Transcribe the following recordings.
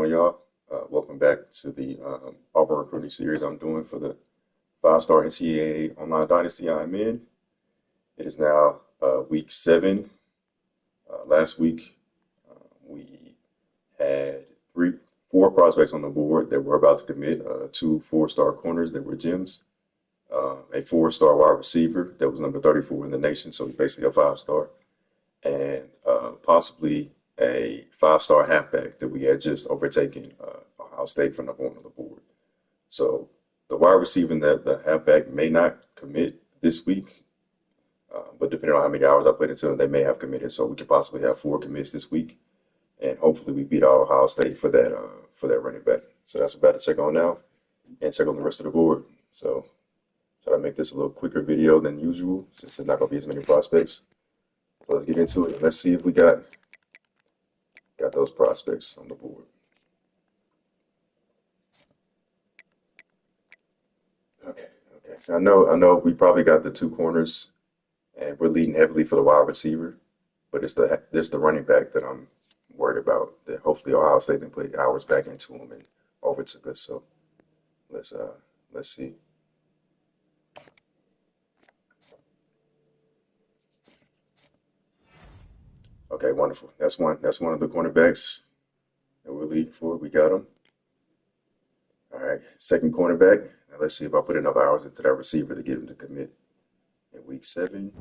on, y'all? Welcome back to the Auburn recruiting series I'm doing for the 5-star NCAA online dynasty I'm in. It is now week 7. Last week we had four prospects on the board that were about to commit. Two 4-star corners that were gems, a 4-star wide receiver that was number 34 in the nation, so basically a 5-star, and possibly a 5-star halfback that we had just overtaken Ohio State from the bottom of the board. So the wide receiver and the halfback may not commit this week, but depending on how many hours I put into them, they may have committed. So we could possibly have 4 commits this week, and hopefully we beat Ohio State for that running back. So that's about to check on now and check on the rest of the board. So try to make this a little quicker video than usual since there's not going to be as many prospects. So let's get into it. Let's see if we got those prospects on the board. Okay. I know we probably got the 2 corners and we're leading heavily for the wide receiver, but it's the running back that I'm worried about, that hopefully Ohio State can put hours back into him and overtook us. So let's see. Okay, wonderful. That's one of the cornerbacks that we're leading for. We got him. All right, second cornerback. Now let's see if I put enough hours into that receiver to get him to commit in week 7.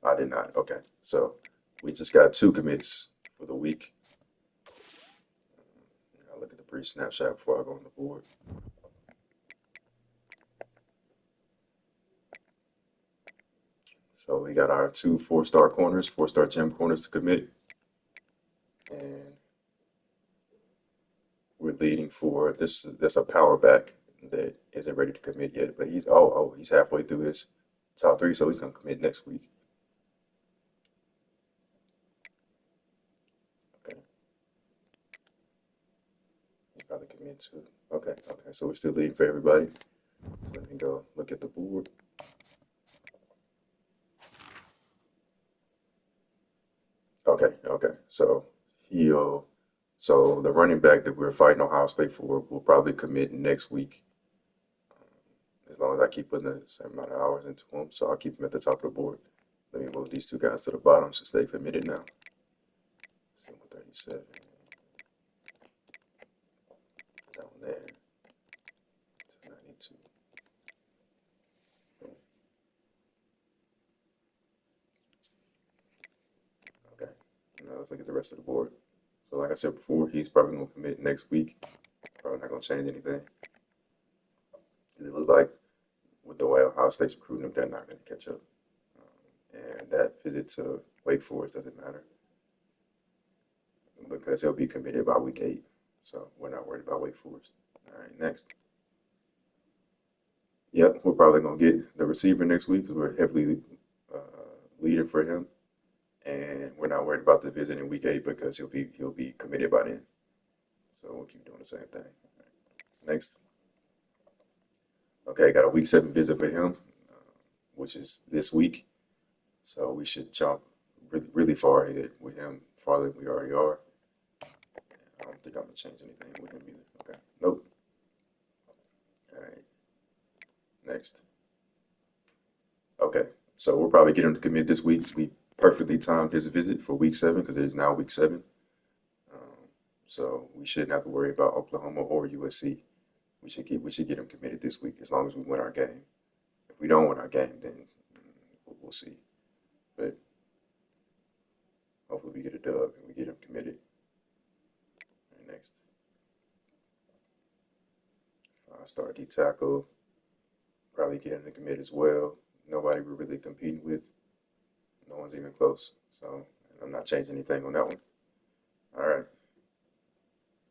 I did not. Okay, so we just got 2 commits for the week. I'll look at the brief snapshot before I go on the board. So we got our 2 4-star corners, 4-star gem corners to commit. And we're leading for this. That's a power back that isn't ready to commit yet, but he's halfway through his top 3, so he's gonna commit next week. Okay, he's probably commit too. Okay, so we're still leading for everybody. So let me go look at the board. Okay. So the running back that we're fighting Ohio State for will probably commit next week, as long as I keep putting the same amount of hours into him. So I'll keep him at the top of the board. Let me move these 2 guys to the bottom since they committed now. 137. Down there. 292. Okay. Now let's look at the rest of the board. So like I said before, he's probably going to commit next week. Probably not going to change anything. It looks like with the way Ohio State's recruiting them, they're not going to catch up. And that visit to Wake Forest doesn't matter because he'll be committed by week 8. So we're not worried about Wake Forest. All right, next. Yep, we're probably going to get the receiver next week because we're heavily leading for him. And we're not worried about the visit in week 8 because he'll be committed by then. So we'll keep doing the same thing. Right. Next. Okay, got a week 7 visit for him, which is this week. So we should jump really far ahead with him, farther than we already are. I don't think I'm gonna change anything with him either. Okay, nope. All right, next. Okay, so we'll probably get him to commit this week. We perfectly timed his visit for week 7 because it is now week 7. So we shouldn't have to worry about Oklahoma or USC. We should get him committed this week as long as we win our game. If we don't win our game, then we'll see. But hopefully we get a dub and we get him committed. Right, next. 5-star D tackle. Probably get him to commit as well. Nobody we're really competing with. No one's even close. So I'm not changing anything on that one. All right.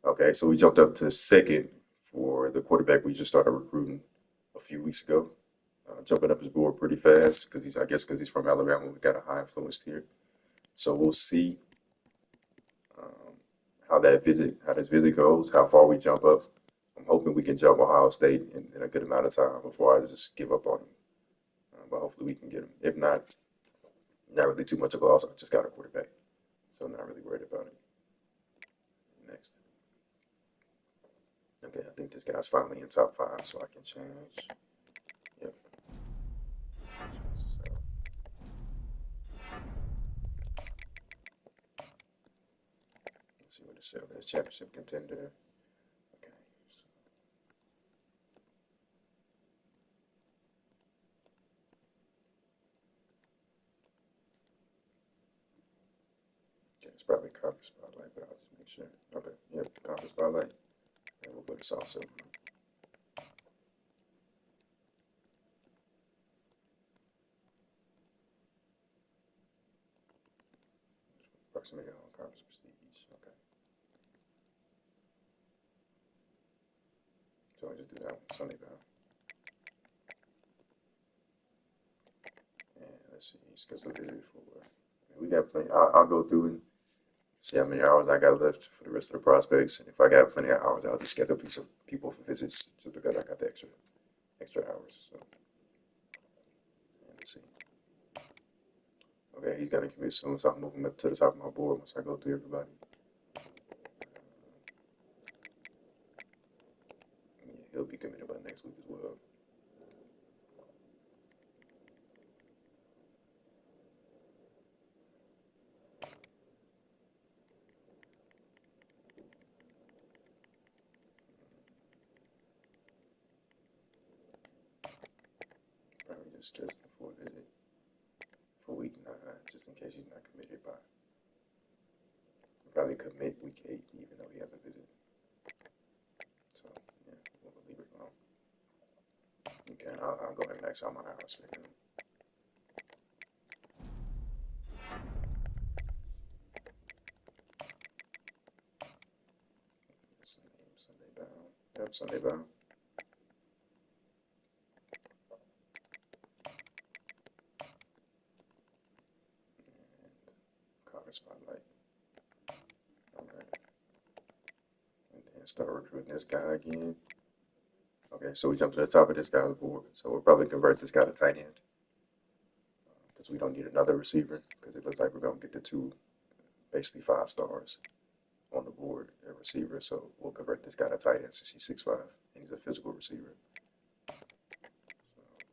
Okay, so we jumped up to 2nd for the quarterback we just started recruiting a few weeks ago. Jumping up his board pretty fast because because he's from Alabama. We got a high influence here. So we'll see how this visit goes, how far we jump up. I'm hoping we can jump Ohio State in a good amount of time before I just give up on him. But hopefully we can get him. If not really too much of a loss. I just got a quarterback, so I'm not really worried about it. Next. Okay, I think this guy's finally in top 5, so I can change. Yep. So, let's see what it says. There's championship contender. Okay. So, okay, it's probably conference spotlight, but I'll just make sure. Okay. Yep. Conference spotlight. And we'll put soft silver. Approximately on conference prestige. Okay. So I just do that one Sunday bound. And let's see, schedule visit for. We got plenty. I'll go through and see how many hours I got left for the rest of the prospects. And if I got plenty of hours, I'll just schedule people for visits just because I got the extra hours. So let's see. Okay, he's gonna commit soon, so I'll move him up to the top of my board once I go through everybody. Yeah, he'll be committed by next week as well. Probably just schedule him for a visit for week 9, just in case he's not committed by. Probably commit week 8, even though he has a visit. So yeah, we'll leave it alone. Okay, I'll go ahead and max out my hours for him. Sunday bound. Yep, Sunday bound. And conference spotlight. Alright. And then start recruiting this guy again. Okay, so we jump to the top of this guy's board. So we'll probably convert this guy to tight end. Because we don't need another receiver. Because it looks like we're going to get the 2 basically 5 stars on the board at receiver. So we'll convert this guy to tight end since he's 6'5", and he's a physical receiver. So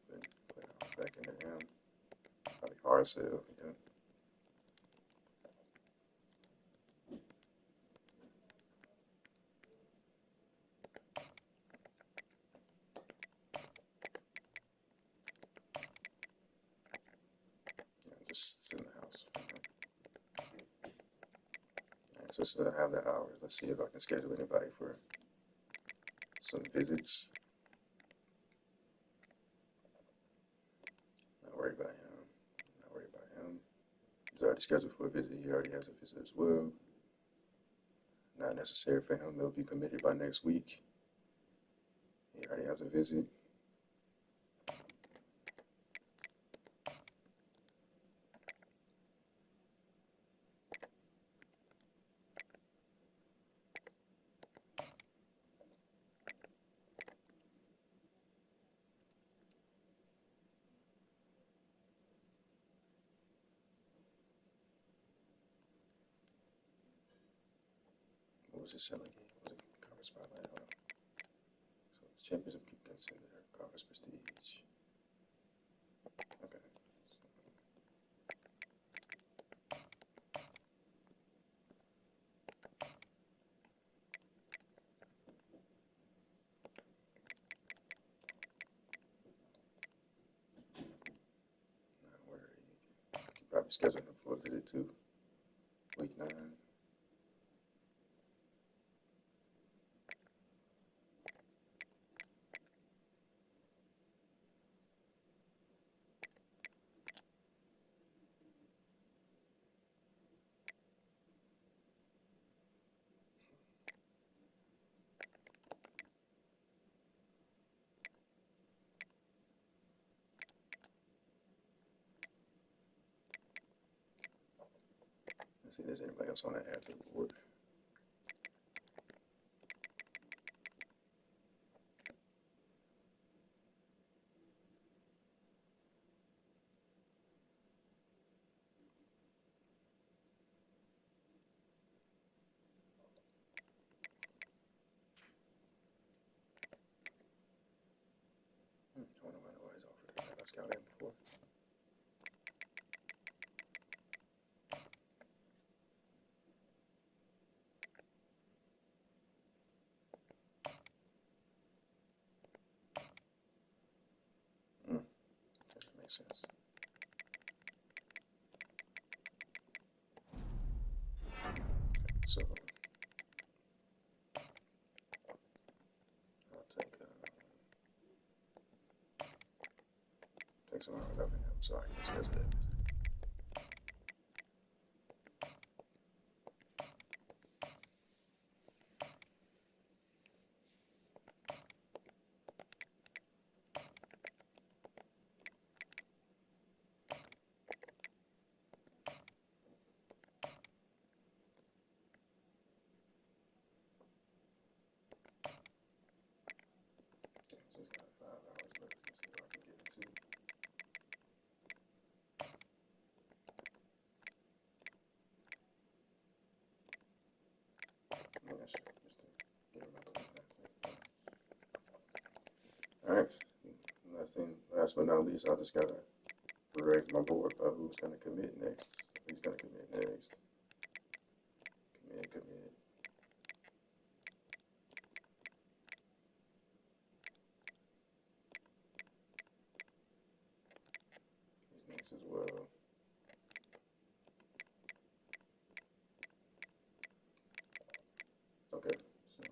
then put back into him. Probably RSL, yeah. Just sit in the house. Right, so just have the hours. Let's see if I can schedule anybody for some visits. Not worried about him. Not worried about him. He's already scheduled for a visit. He already has a visit as well. Not necessary for him. He'll be committed by next week. He already has a visit. What was his selling game? Was it conference spotlight? So championship contender, conference prestige. Okay. Not worried. You probably schedule him for a visit too. Week 9. Let's see if there's anybody else on that add to the board. scout him before. That makes sense. So I'll take some hours up in him so I can schedule that. Just got 5 hours left. Let's see what I can get into. Yeah, just to get him out the way. Alright, last but not least, I just gotta rearrange my board of who's gonna commit next. Who's gonna commit next? Commit. He's next as well. Okay, so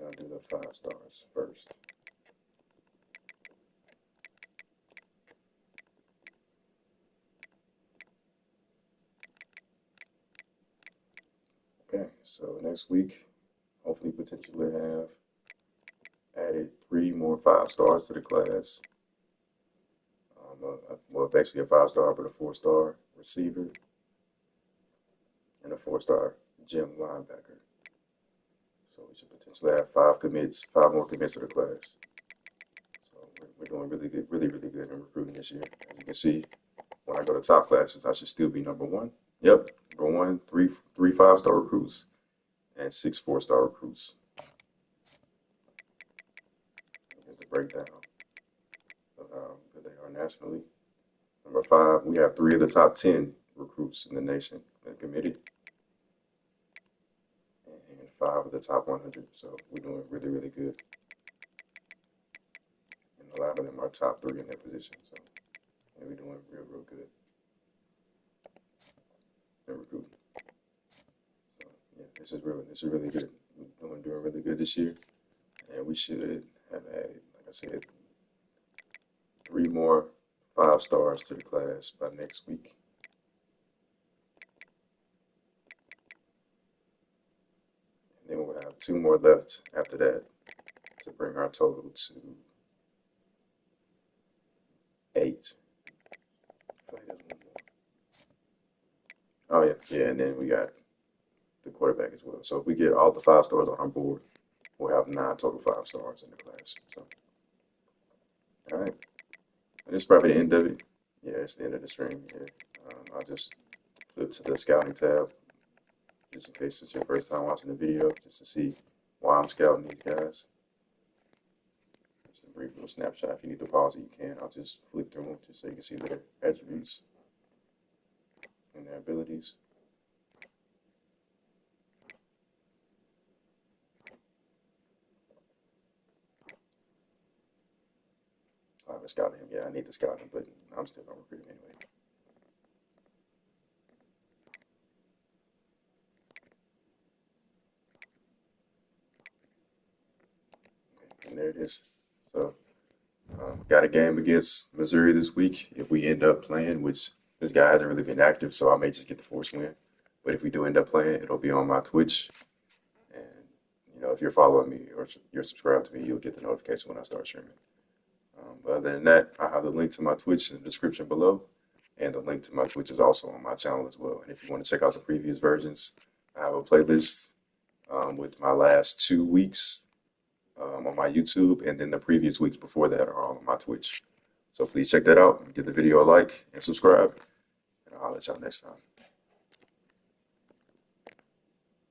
I'll do the 5 stars first. Okay, so next week, hopefully potentially have added 3 more 5 stars to the class. Well, basically a 5-star, but a 4-star receiver and a 4-star gym linebacker. So we should potentially have 5 more commits to the class. So we're doing really good in recruiting this year. As you can see, when I go to top classes, I should still be number 1. Yep, number 1, three 5-star recruits and 6 4-star recruits. Here's the breakdown of how good they are nationally. Number 5, we have 3 of the top 10 recruits in the nation that committed, and 5 of the top 100. So we're doing really good. And a lot of them are top 3 in their position. So yeah, we're doing real good in recruiting. So yeah, this is really good. We're doing really good this year, and we should have added, like I said, 3 more 5 stars to the class by next week. And then we'll have 2 more left after that to bring our total to 8. Oh yeah, and then we got the quarterback as well. So if we get all the 5 stars on our board, we'll have 9 total 5 stars in the class. So, all right, and this is probably the end of it. Yeah, it's the end of the stream. Yeah, I'll just flip to the scouting tab, just in case it's your first time watching the video, just to see why I'm scouting these guys. Just a brief little snapshot. If you need to pause it, you can. I'll just flip through them just so you can see their attributes and their abilities. I haven't scouted him. Yeah, I need to scout him, but I'm still gonna recruit him anyway. Okay, and there it is. So, got a game against Missouri this week. If we end up playing, which this guy hasn't really been active, so I may just get the force win. But if we do end up playing, it'll be on my Twitch. And, you know, if you're following me or you're subscribed to me, you'll get the notification when I start streaming. But other than that, I have the link to my Twitch in the description below. And the link to my Twitch is also on my channel as well. And if you want to check out the previous versions, I have a playlist with my last 2 weeks on my YouTube, and then the previous weeks before that are all on my Twitch. So please check that out, give the video a like, and subscribe, and I'll let y'all next time.